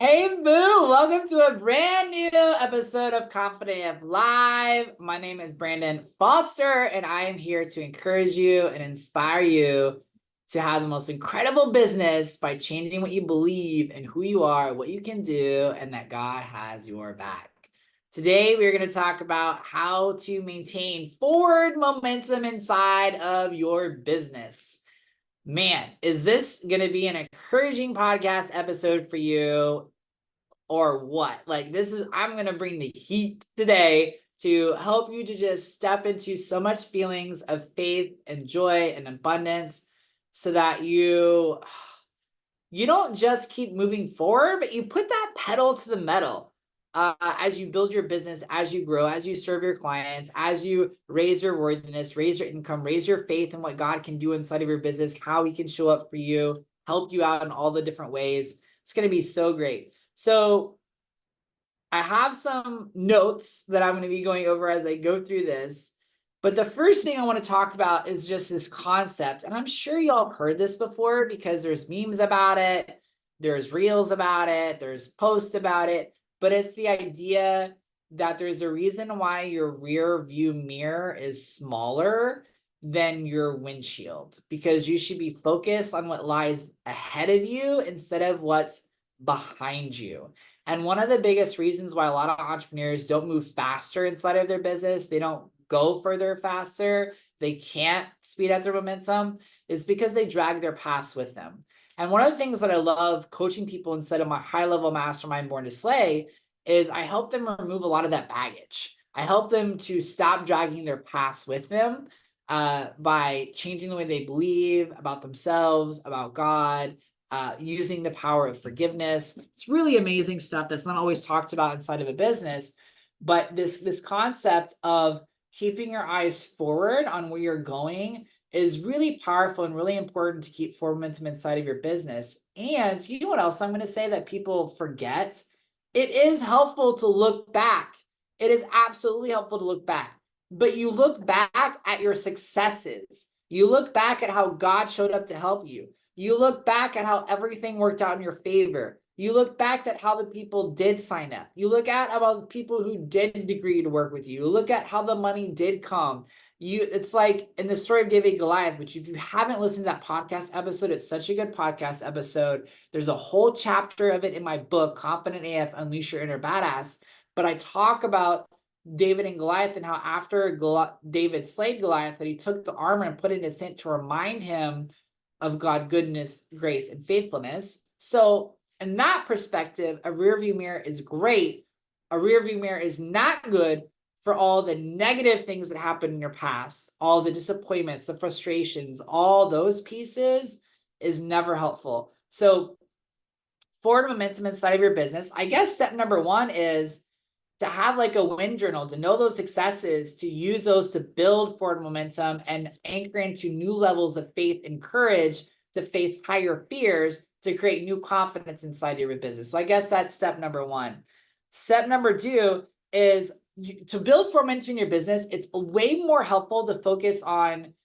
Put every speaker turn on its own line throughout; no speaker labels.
Hey, Boo! Welcome to a brand new episode of Confident AF Live. My name is Brandon Foster, and I am here to encourage you and inspire you to have the most incredible business by changing what you believe and who you are, what you can do, and that God has your back. Today, we're going to talk about how to maintain forward momentum inside of your business. Man, is this going to be an encouraging podcast episode for you or what? I'm going to bring the heat today to help you to just step into so much feelings of faith and joy and abundance so that you don't just keep moving forward, but you put that pedal to the metal. As you build your business, as you grow, as you serve your clients, as you raise your worthiness, raise your income, raise your faith in what God can do inside of your business, how he can show up for you, help you out in all the different ways. It's going to be so great. So I have some notes that I'm going to be going over as I go through this. But the first thing I want to talk about is just this concept. And I'm sure y'all have heard this before because there's memes about it, there's reels about it, there's posts about it. But it's the idea that there's a reason why your rear view mirror is smaller than your windshield, because you should be focused on what lies ahead of you instead of what's behind you. And one of the biggest reasons why a lot of entrepreneurs don't move faster inside of their business, they don't go further faster, they can't speed up their momentum, is because they drag their past with them. And one of the things that I love coaching people inside of my high-level mastermind Born to Slay is I help them remove a lot of that baggage. I help them to stop dragging their past with them by changing the way they believe about themselves, about God, using the power of forgiveness. It's really amazing stuff that's not always talked about inside of a business, but this concept of keeping your eyes forward on where you're going is really powerful and really important to keep forward momentum inside of your business. And you know what else I'm going to say that people forget? It is helpful to look back. It is absolutely helpful to look back, but you look back at your successes. You look back at how God showed up to help you. You look back at how everything worked out in your favor. You look back at how the people did sign up. You look at about the people who did agree to work with you. You look at how the money did come. It's like in the story of David and Goliath, which if you haven't listened to that podcast episode, it's such a good podcast episode. There's a whole chapter of it in my book, Confident AF, Unleash Your Inner Badass. But I talk about David and Goliath and how after David slayed Goliath, that he took the armor and put it in his tent to remind him of God, goodness, grace, and faithfulness. So in that perspective, a rear view mirror is great. A rear view mirror is not good for all the negative things that happened in your past, all the disappointments, the frustrations, all those pieces is never helpful. So forward momentum inside of your business, I guess step number one is to have like a win journal, to know those successes, to use those to build forward momentum and anchor into new levels of faith and courage to face higher fears, to create new confidence inside your business. So I guess that's step number one. Step number two is to build forward momentum in your business. It's way more helpful to focus on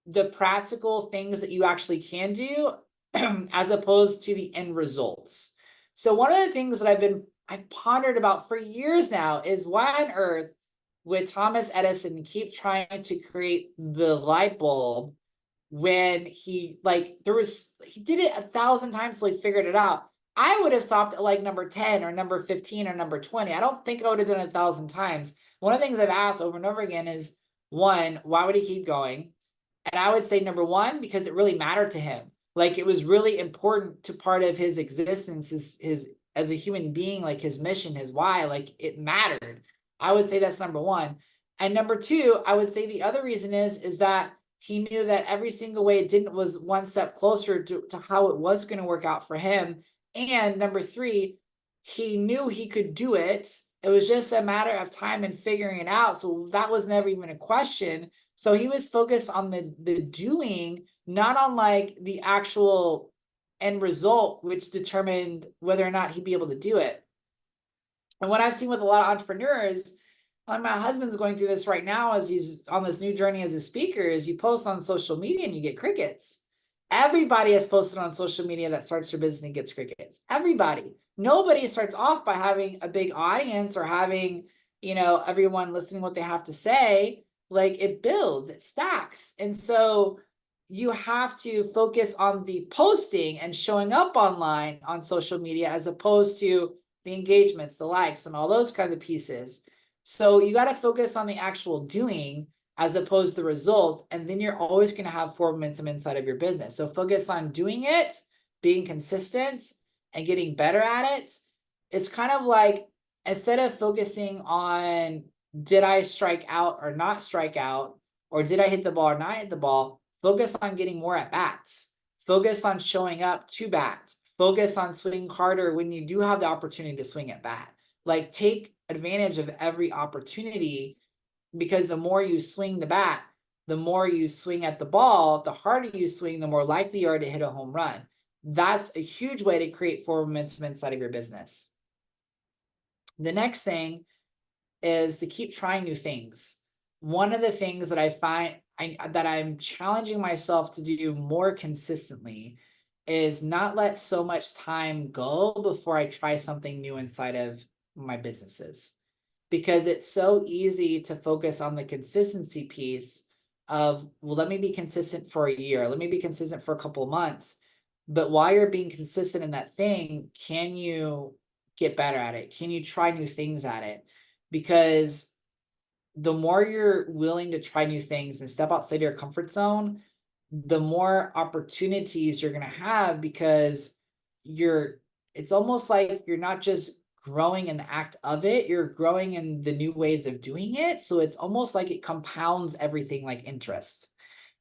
the practical things that you actually can do as opposed to the end results. So one of the things that I've pondered about for years now is why on earth would Thomas Edison keep trying to create the light bulb when he did it 1,000 times till he figured it out. I would have stopped at like number 10 or number 15 or number 20. I don't think I would have done it 1,000 times. One of the things I've asked over and over again is, one, why would he keep going? And I would say number one, because it really mattered to him. Like it was really important to part of his existence, his as a human being, like his mission, his why, like it mattered. I would say that's number one. And number two, I would say the other reason is that he knew that every single way it didn't was one step closer to how it was going to work out for him. And number three, he knew he could do it. It was just a matter of time and figuring it out. So that was never even a question. So he was focused on the doing, not on like the actual end result, which determined whether or not he'd be able to do it. And what I've seen with a lot of entrepreneurs, like my husband's going through this right now as he's on this new journey as a speaker, is you post on social media and you get crickets. Everybody has posted on social media that starts their business and gets crickets. Everybody. Nobody starts off by having a big audience or having, everyone listening what they have to say. Like, it builds, it stacks. And so you have to focus on the posting and showing up online on social media as opposed to the engagements, the likes, and all those kinds of pieces. So you got to focus on the actual doing as opposed to the results. And then you're always going to have forward momentum inside of your business. So focus on doing it, being consistent, and getting better at it. It's kind of like, instead of focusing on, did I strike out or not strike out, or did I hit the ball or not hit the ball, focus on getting more at bats. Focus on showing up to bat. Focus on swinging harder when you do have the opportunity to swing at bat. Like, take advantage of every opportunity, because the more you swing the bat, the more you swing at the ball, the harder you swing, the more likely you are to hit a home run. That's a huge way to create forward momentum inside of your business. The next thing is to keep trying new things. One of the things that I find that I'm challenging myself to do more consistently is not let so much time go before I try something new inside of my businesses, because it's so easy to focus on the consistency piece of, well, let me be consistent for a year, let me be consistent for a couple of months. But while you're being consistent in that thing, can you get better at it? Can you try new things at it? Because the more you're willing to try new things and step outside your comfort zone, the more opportunities you're going to have, because it's almost like you're not just growing in the act of it, you're growing in the new ways of doing it. So it's almost like it compounds everything like interest.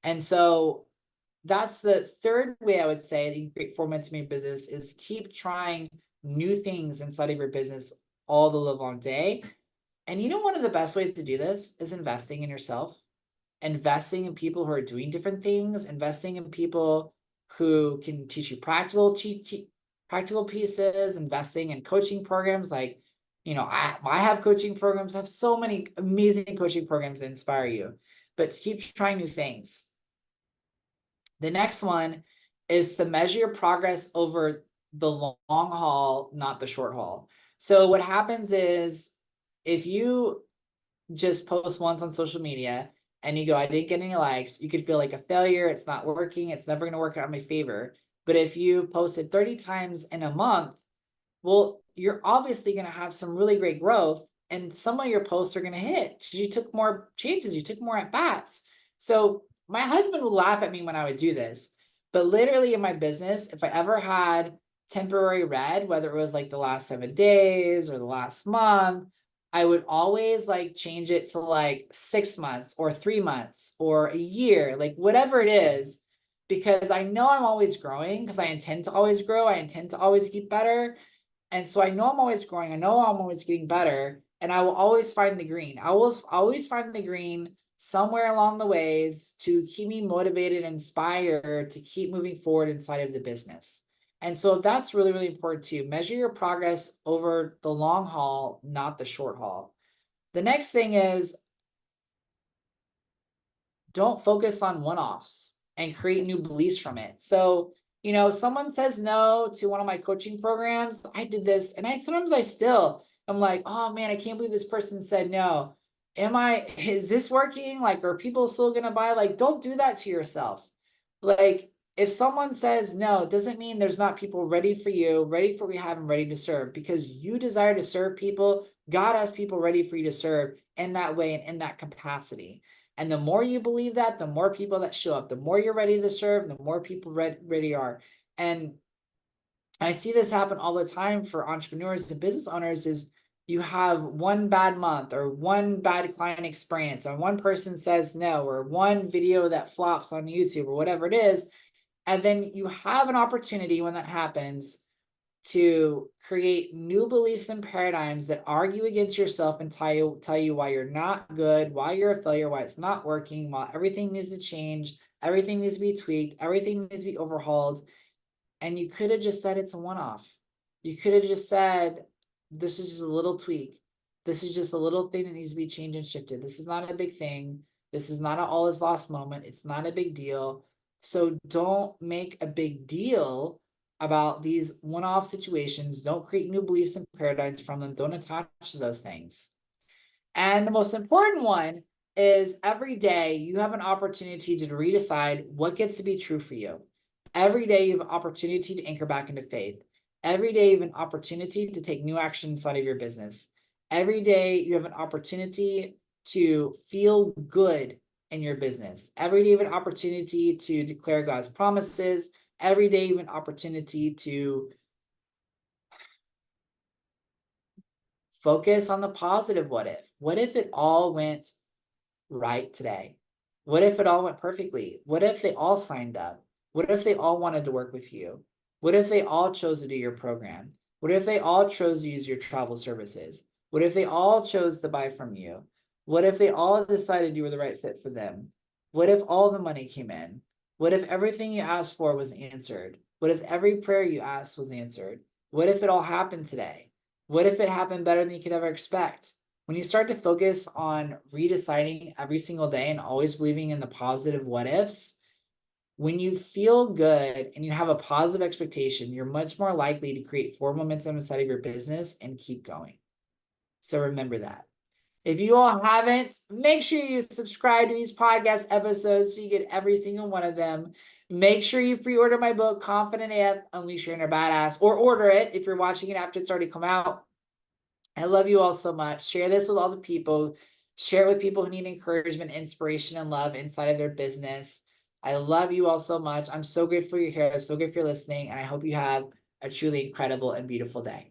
And so that's the third way I would say that you create forward momentum in your business, is keep trying new things inside of your business all the live long day. And one of the best ways to do this is investing in yourself, investing in people who are doing different things, investing in people who can teach you practical pieces, investing in coaching programs. Like, I have coaching programs. I have so many amazing coaching programs that inspire you, but keep trying new things. The next one is to measure your progress over the long haul, not the short haul. So what happens is, if you just post once on social media and you go, I didn't get any likes, you could feel like a failure. It's not working. It's never going to work out in my favor. But if you posted 30 times in a month, well, you're obviously going to have some really great growth, and some of your posts are going to hit because you took more chances, you took more at bats. So my husband would laugh at me when I would do this, but literally in my business, if I ever had temporary red, whether it was like the last 7 days or the last month, I would always like change it to like 6 months or 3 months or a year, like whatever it is, because I know I'm always growing, because I intend to always grow. I intend to always get better. And so I know I'm always growing. I know I'm always getting better, and I will always find the green. I will always find the green somewhere along the ways to keep me motivated and inspired to keep moving forward inside of the business. And so that's really, really important too. Measure your progress over the long haul, not the short haul. The next thing is, don't focus on one-offs and create new beliefs from it. So, someone says no to one of my coaching programs. I did this, and sometimes I'm like, oh man, I can't believe this person said no. Is this working? Like, are people still gonna buy? Like, don't do that to yourself. Like, if someone says no, it doesn't mean there's not people ready for you, ready for what we have, and ready to serve, because you desire to serve people. God has people ready for you to serve in that way and in that capacity. And the more you believe that, the more people that show up, the more you're ready to serve, the more people ready are. And I see this happen all the time for entrepreneurs and business owners, is you have one bad month or one bad client experience, and one person says no, or one video that flops on YouTube or whatever it is. And then you have an opportunity when that happens to create new beliefs and paradigms that argue against yourself and tell you why you're not good, why you're a failure, why it's not working, why everything needs to change, everything needs to be tweaked, everything needs to be overhauled. And you could have just said it's a one-off. You could have just said, this is just a little tweak. This is just a little thing that needs to be changed and shifted. This is not a big thing. This is not an all is lost moment. It's not a big deal. So don't make a big deal about these one-off situations. Don't create new beliefs and paradigms from them. Don't attach to those things. And the most important one is every day you have an opportunity to redecide what gets to be true for you. Every day you have an opportunity to anchor back into faith. Every day you have an opportunity to take new action inside of your business. Every day you have an opportunity to feel good in your business. Every day you have an opportunity to declare God's promises. Every day you have an opportunity to focus on the positive what if. What if it all went right today? What if it all went perfectly? What if they all signed up? What if they all wanted to work with you? What if they all chose to do your program? What if they all chose to use your travel services? What if they all chose to buy from you? What if they all decided you were the right fit for them? What if all the money came in? What if everything you asked for was answered? What if every prayer you asked was answered? What if it all happened today? What if it happened better than you could ever expect? When you start to focus on redeciding every single day and always believing in the positive what ifs, when you feel good and you have a positive expectation, you're much more likely to create forward momentum inside of your business and keep going. So remember that. If you all haven't, make sure you subscribe to these podcast episodes so you get every single one of them. Make sure you pre-order my book, Confident AF, Unleash Your Inner Badass, or order it if you're watching it after it's already come out. I love you all so much. Share this with all the people. Share it with people who need encouragement, inspiration, and love inside of their business. I love you all so much. I'm so grateful you're here. So grateful you're listening. And I hope you have a truly incredible and beautiful day.